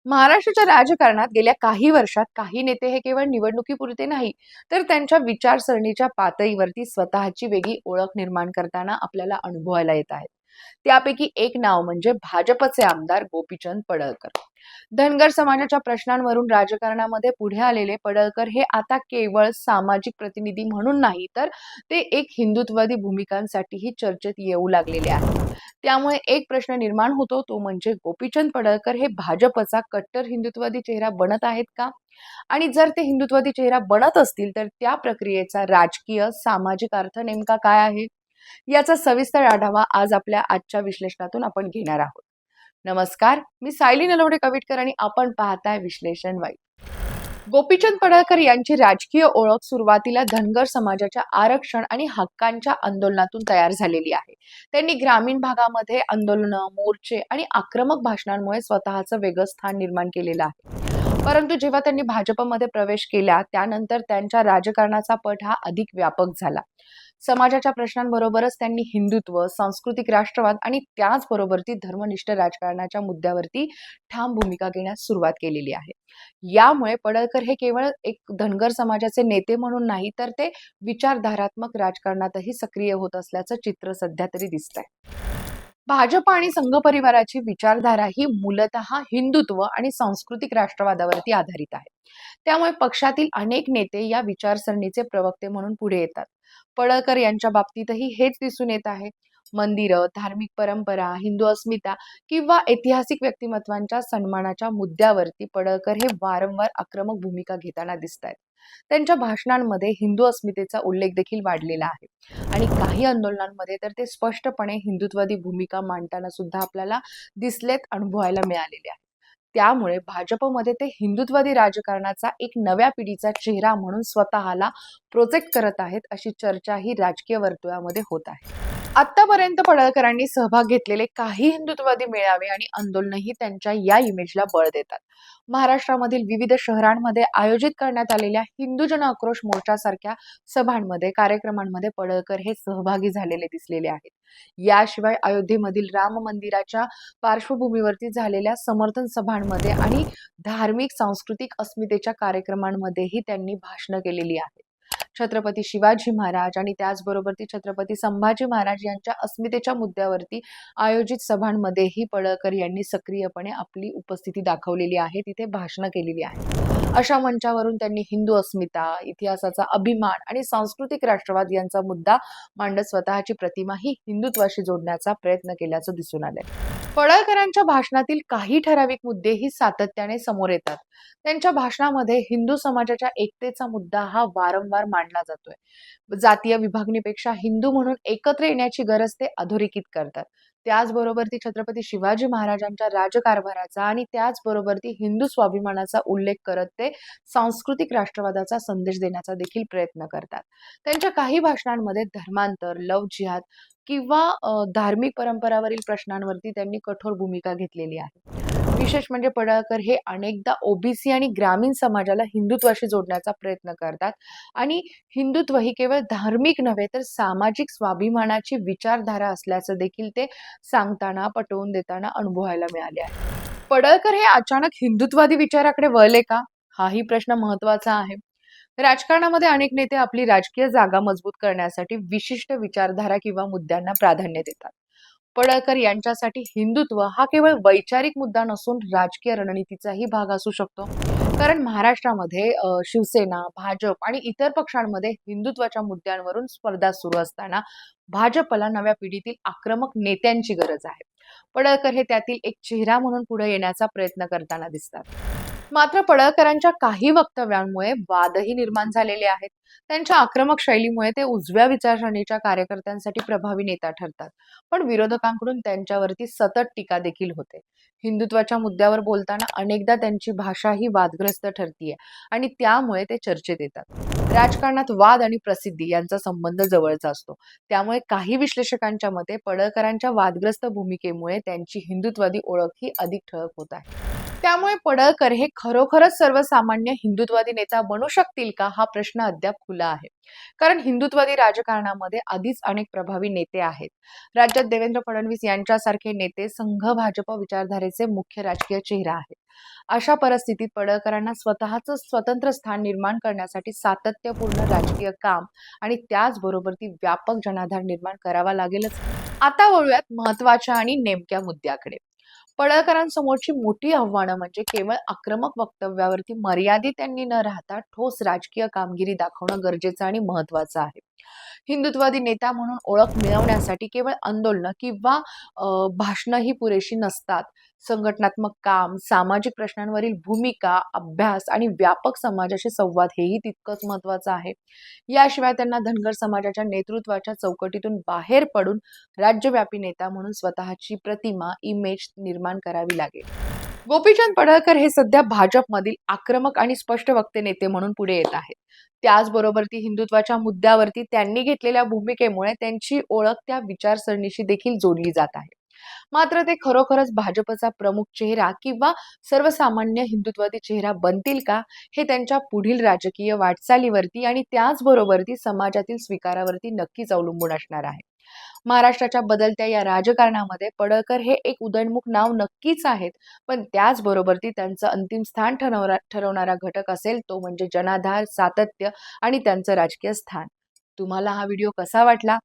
महाराष्ट्राच्या राजकारणात गेल्या काही वर्षात काही नेते हे केवळ निवडणुकीपुरते नाही, तर त्यांच्या विचारसरणीच्या पातळीवरती स्वतःची वेगळी ओळख निर्माण करताना आपल्याला अनुभवायला येत आहेत. त्यापैकी एक नाव म्हणजे भाजपचे आमदार गोपीचंद पडळकर. धनगर समाजाच्या प्रश्नांवरून राजकारणामध्ये पुढे आलेले पडळकर हे आता केवळ सामाजिक प्रतिनिधी म्हणून नाही, तर ते एक हिंदुत्ववादी भूमिकांसाठीही चर्चेत येऊ लागलेले आहेत. त्यामुळे एक प्रश्न निर्माण होतो, तो म्हणजे गोपीचंद पडळकर हे भाजपचा कट्टर हिंदुत्ववादी चेहरा बनत आहेत का? आणि जर ते हिंदुत्ववादी चेहरा बनत असतील, तर त्या प्रक्रियेचा राजकीय, सामाजिक अर्थ नेमका काय आहे? याचा सविस्तर आढावा आज आपल्या आजच्या विश्लेषणातून आपण घेणार आहोत. नमस्कार, मी सायली नलवडे कविटकर आणि आपण पाहताय विश्लेषण वाईट. गोपीचंद पडळकर यांची राजकीय ओळख सुरुवातीला धनगर समाजाच्या आरक्षण आणि हक्कांच्या आंदोलनातून तयार झालेली आहे. त्यांनी ग्रामीण भागामध्ये आंदोलनं, मोर्चे आणि आक्रमक भाषणांमुळे स्वतःचं वेगळं स्थान निर्माण केलेलं आहे. परंतु जेव्हा त्यांनी भाजपमध्ये प्रवेश केला, त्यानंतर त्यांच्या राजकारणाचा पट हा अधिक व्यापक झाला. समाजाच्या प्रश्नांबरोबरच त्यांनी हिंदुत्व, सांस्कृतिक राष्ट्रवाद आणि त्याचबरोबर ती धर्मनिष्ठ राजकारणाच्या मुद्द्यावरती ठाम भूमिका घेण्यास सुरुवात केलेली आहे. यामुळे पडळकर हे केवळ एक धनगर समाजाचे नेते म्हणून नाही, तर ते विचारधारात्मक राजकारणातही सक्रिय होत असल्याचं चित्र सध्या तरी दिसतंय. भाजप आणि संघ परिवाराची विचारधारा ही मूलतः हिंदुत्व आणि सांस्कृतिक राष्ट्रवादावरती आधारित आहे. त्यामुळे पक्षातील अनेक नेते या विचारसरणीचे प्रवक्ते म्हणून पुढे येतात. पडळकर यांच्या बाबतीतही हेच दिसून येत आहे. मंदिरं, धार्मिक परंपरा, हिंदू अस्मिता किंवा ऐतिहासिक व्यक्तिमत्वांच्या सन्मानाच्या मुद्द्यावरती पडळकर हे वारंवार आक्रमक भूमिका घेताना दिसत आहेत. त्यांच्या भाषणांमध्ये हिंदू अस्मितेचा उल्लेख देखील वाढलेला आहे आणि काही आंदोलनांमध्ये तर ते स्पष्टपणे हिंदुत्ववादी भूमिका मांडताना सुद्धा आपल्याला दिसलेत, अनुभवायला मिळालेले आहे. त्यामुळे भाजपमध्ये ते हिंदुत्ववादी राजकारणाचा एक नव्या पिढीचा चेहरा म्हणून स्वतःला प्रोजेक्ट करत आहेत, अशी चर्चा ही राजकीय वर्तुळामध्ये होत आहे. आतापर्यंत पडळकरांनी सहभाग घेतलेले काही हिंदुत्ववादी मेळावे आणि आंदोलनही त्यांच्या या इमेजला बळ देतात. महाराष्ट्रामधील विविध शहरांमध्ये आयोजित करण्यात आलेल्या हिंदू जन आक्रोश मोर्चासारख्या सभांमध्ये, कार्यक्रमांमध्ये पडळकर हे सहभागी झालेले दिसलेले आहेत. याशिवाय अयोध्येमधील राम मंदिराच्या पार्श्वभूमीवरती झालेल्या समर्थन सभांमध्ये आणि धार्मिक सांस्कृतिक अस्मितेच्या कार्यक्रमांमध्येही त्यांनी भाषणं केलेली आहेत. छत्रपती शिवाजी महाराज आणि त्याचबरोबर ती छत्रपती संभाजी महाराज यांच्या अस्मितेच्या मुद्द्यावरती आयोजित सभांमध्येही पडळकर यांनी सक्रियपणे आपली उपस्थिती दाखवलेली आहे, तिथे भाषणं केलेली आहे. अशा मंचावरून त्यांनी हिंदू अस्मिता, इतिहासाचा अभिमान आणि सांस्कृतिक राष्ट्रवाद यांचा मुद्दा मांडत स्वतःची प्रतिमा ही हिंदुत्वाशी जोडण्याचा प्रयत्न केल्याचं दिसून आलंय. पडळकरांच्या भाषणातील काही ठराविक मुद्देही सातत्याने समोर येतात. त्यांच्या भाषणामध्ये हिंदू समाजाच्या एकतेचा मुद्दा हा वारंवार मांडला जातोय. जातीय विभागणीपेक्षा हिंदू म्हणून एकत्र येण्याची गरज ते अधोरेखित करतात. त्याचबरोबर ती छत्रपती शिवाजी महाराजांच्या राजकारभाराचा आणि त्याचबरोबर ती हिंदू स्वाभिमानाचा उल्लेख करत ते सांस्कृतिक राष्ट्रवादाचा संदेश देण्याचा देखील प्रयत्न करतात. त्यांच्या काही भाषणांमध्ये धर्मांतर, लव्ह जिहाद किंवा धार्मिक परंपरावरील प्रश्नांवरती त्यांनी कठोर भूमिका घेतलेली आहे. विशेष म्हणजे पडळकर हे अनेकदा ओबीसी आणि ग्रामीण समाजाला हिंदुत्वाशी जोडण्याचा प्रयत्न करतात आणि हिंदुत्व ही केवळ धार्मिक नव्हे, तर सामाजिक स्वाभिमानाची विचारधारा असल्याचं देखील ते सांगताना, पटवून देताना अनुभवायला मिळाले आहे. पडळकर हे अचानक हिंदुत्ववादी विचाराकडे वळले का? हाही प्रश्न महत्वाचा आहे. राजकारणामध्ये अनेक नेते आपली राजकीय जागा मजबूत करण्यासाठी विशिष्ट विचारधारा किंवा मुद्द्यांना प्राधान्य देतात. पडळकर यांच्यासाठी हिंदुत्व हा केवळ वैचारिक मुद्दा नसून राजकीय रणनीतीचाही भाग असू शकतो. कारण महाराष्ट्रामध्ये शिवसेना, भाजप आणि इतर पक्षांमध्ये हिंदुत्वाच्या मुद्द्यांवरून स्पर्धा सुरू असताना भाजपला नव्या पिढीतील आक्रमक नेत्यांची गरज आहे. पडळकर हे त्यातील एक चेहरा म्हणून पुढे येण्याचा प्रयत्न करताना दिसतात. मात्र पडळकरांच्या काही वक्तव्यांमुळे वादही निर्माण झालेले आहेत. त्यांच्या आक्रमक शैलीमुळे ते उजव्या विचारसरणीच्या कार्यकर्त्यांसाठी प्रभावी नेता ठरतात, पण विरोधकांकडून त्यांच्यावरती सतत टीका देखील होते. हिंदुत्वाच्या मुद्द्यावर बोलताना अनेकदा त्यांची भाषा ही वादग्रस्त ठरतीये आणि त्यामुळे ते चर्चेत येतात. राजकारणात वाद आणि प्रसिद्धी यांचा संबंध जवळचा असतो. त्यामुळे काही विश्लेषकांच्या मते पडळकरांच्या वादग्रस्त भूमिकेमुळे त्यांची हिंदुत्ववादी ओळख ही अधिक ठळक होत आहे. त्यामुळे पडळकर हे खरोखरच सर्वसामान्य हिंदुत्ववादी नेता बनू शकतील का, हा प्रश्न अद्याप खुला आहे. कारण हिंदुत्ववादी राजकारणामध्ये आधीच अनेक प्रभावी नेते आहेत. राज्यात देवेंद्र फडणवीस यांच्यासारखे नेते संघ भाजप विचारधारेचे मुख्य राजकीय चेहरा आहेत. अशा परिस्थितीत पडळकरांना स्वतःचं स्वतंत्र स्थान निर्माण करण्यासाठी सातत्यपूर्ण राजकीय काम आणि त्याचबरोबर ती व्यापक जनाधार निर्माण करावा लागेलच. आता वळूयात महत्वाच्या आणि नेमक्या मुद्द्याकडे. पडळकरांसमोरची मोठी आव्हानं म्हणजे केवळ आक्रमक वक्तव्यावरती मर्यादित त्यांनी न राहता ठोस राजकीय कामगिरी दाखवणं गरजेचं आणि महत्वाचं आहे. हिंदुत्ववादी नेता म्हणून ओळख मिळवण्यासाठी केवळ आंदोलनं किंवा भाषणं ही पुरेशी नसतात. संघटनात्मक काम, सामाजिक प्रश्नांवरील भूमिका, अभ्यास आणि व्यापक समाजाशी संवाद हेही तितकंच महत्वाचं आहे. याशिवाय त्यांना धनगर समाजाच्या नेतृत्वाच्या चौकटीतून बाहेर पडून राज्यव्यापी नेता म्हणून स्वतःची प्रतिमा, इमेज निर्माण करावी लागेल. गोपीचंद पडळकर हे सध्या भाजपमधील आक्रमक आणि स्पष्ट वक्ते नेते म्हणून पुढे येत आहेत. त्याचबरोबर ती हिंदुत्वाच्या मुद्द्यावरती त्यांनी घेतलेल्या भूमिकेमुळे त्यांची ओळख त्या विचारसरणीशी देखील जोडली जात आहे. मात्र ते खरोखरच भाजपचा प्रमुख चेहरा किंवा सर्वसामान्य हिंदुत्ववादी चेहरा बनतील का, हे त्यांच्या पुढील राजकीय वाटचालीवरती आणि त्याचबरोबर ती समाजातील स्वीकारावरती नक्कीच अवलंबून असणार आहे. महाराष्ट्राच्या बदलत्या या राजकारणामध्ये पडळकर हे एक उदयनमुख नाव नक्कीच आहेत, पण त्याचबरोबर ती त्यांचं अंतिम स्थान ठरवणारा घटक असेल तो म्हणजे जनाधार, सातत्य आणि त्यांचं राजकीय स्थान. तुम्हाला हा व्हिडिओ कसा वाटला?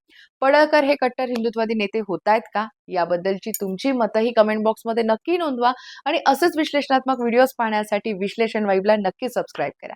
पडळकर हे कट्टर हिंदुत्ववादी नेते होतायत का? याबद्दलची तुमची मतंही कमेंट बॉक्समध्ये नक्की नोंदवा आणि असंच विश्लेषणात्मक व्हिडिओज पाहण्यासाठी विश्लेषण वाईबला नक्की सबस्क्राईब करा.